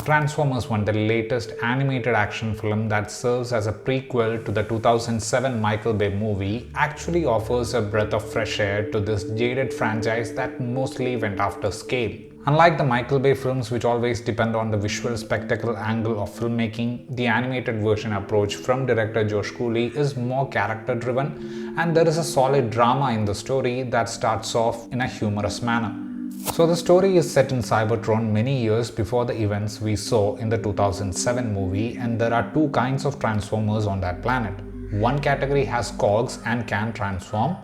Transformers 1, the latest animated action film that serves as a prequel to the 2007 Michael Bay movie, actually offers a breath of fresh air to this jaded franchise that mostly went after scale. Unlike the Michael Bay films, which always depend on the visual spectacle angle of filmmaking, the animated version approach from director Josh Cooley is more character driven, and there is a solid drama in the story that starts off in a humorous manner. So the story is set in Cybertron many years before the events we saw in the 2007 movie, and there are two kinds of Transformers on that planet. One category has cogs and can transform,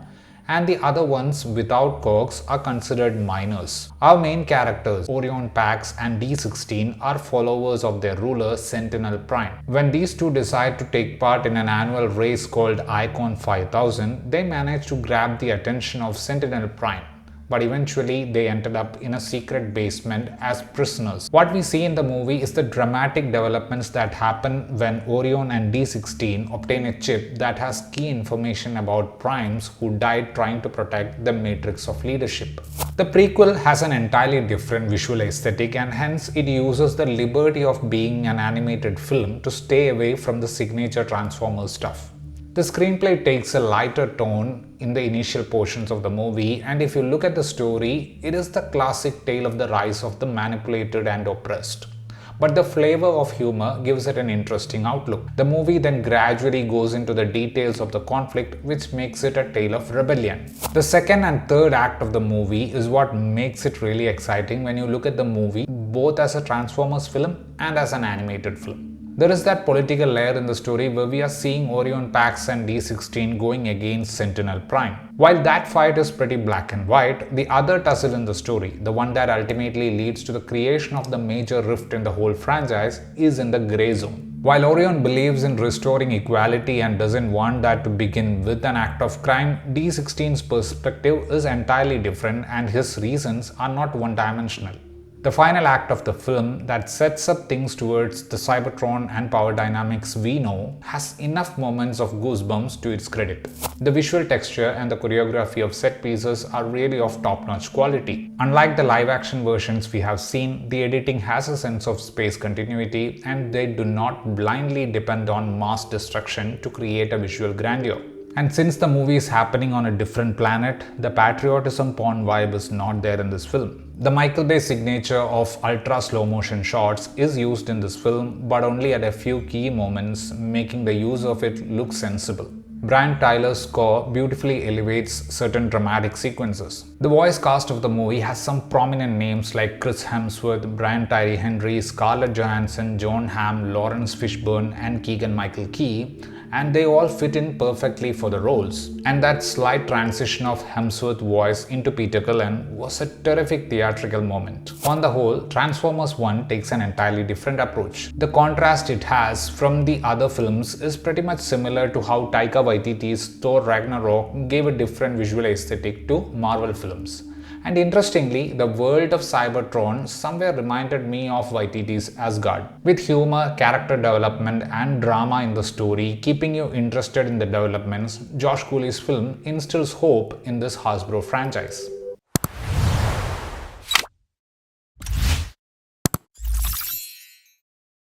and the other ones without cogs are considered minors. Our main characters, Orion Pax and D16, are followers of their ruler Sentinel Prime. When these two decide to take part in an annual race called Icon 5000, they manage to grab the attention of Sentinel Prime. But eventually they ended up in a secret basement as prisoners. What we see in the movie is the dramatic developments that happen when Orion and D16 obtain a chip that has key information about primes who died trying to protect the matrix of leadership. The prequel has an entirely different visual aesthetic, and hence it uses the liberty of being an animated film to stay away from the signature Transformers stuff. The screenplay takes a lighter tone in the initial portions of the movie, and if you look at the story, it is the classic tale of the rise of the manipulated and oppressed. But the flavor of humor gives it an interesting outlook. The movie then gradually goes into the details of the conflict, which makes it a tale of rebellion. The second and third act of the movie is what makes it really exciting when you look at the movie both as a Transformers film and as an animated film. There is that political layer in the story where we are seeing Orion Pax and D16 going against Sentinel Prime. While that fight is pretty black and white, the other tussle in the story, the one that ultimately leads to the creation of the major rift in the whole franchise, is in the grey zone. While Orion believes in restoring equality and doesn't want that to begin with an act of crime, D16's perspective is entirely different, and his reasons are not one-dimensional. The final act of the film that sets up things towards the Cybertron and power dynamics we know has enough moments of goosebumps to its credit. The visual texture and the choreography of set pieces are really of top-notch quality. Unlike the live-action versions we have seen, the editing has a sense of space continuity, and they do not blindly depend on mass destruction to create a visual grandeur. And since the movie is happening on a different planet, the patriotism porn vibe is not there in this film. The Michael Bay signature of ultra slow motion shots is used in this film, but only at a few key moments, making the use of it look sensible. Brian Tyler's score beautifully elevates certain dramatic sequences. The voice cast of the movie has some prominent names like Chris Hemsworth, Brian Tyree Henry, Scarlett Johansson, Jon Hamm, Lawrence Fishburne, and Keegan-Michael Key, and they all fit in perfectly for the roles. And that slight transition of Hemsworth's voice into Peter Cullen was a terrific theatrical moment. On the whole, Transformers 1 takes an entirely different approach. The contrast it has from the other films is pretty much similar to how Taika Waititi's Thor Ragnarok gave a different visual aesthetic to Marvel films. And interestingly, the world of Cybertron somewhere reminded me of Waititi's Asgard. With humor, character development, and drama in the story keeping you interested in the developments, Josh Cooley's film instills hope in this Hasbro franchise.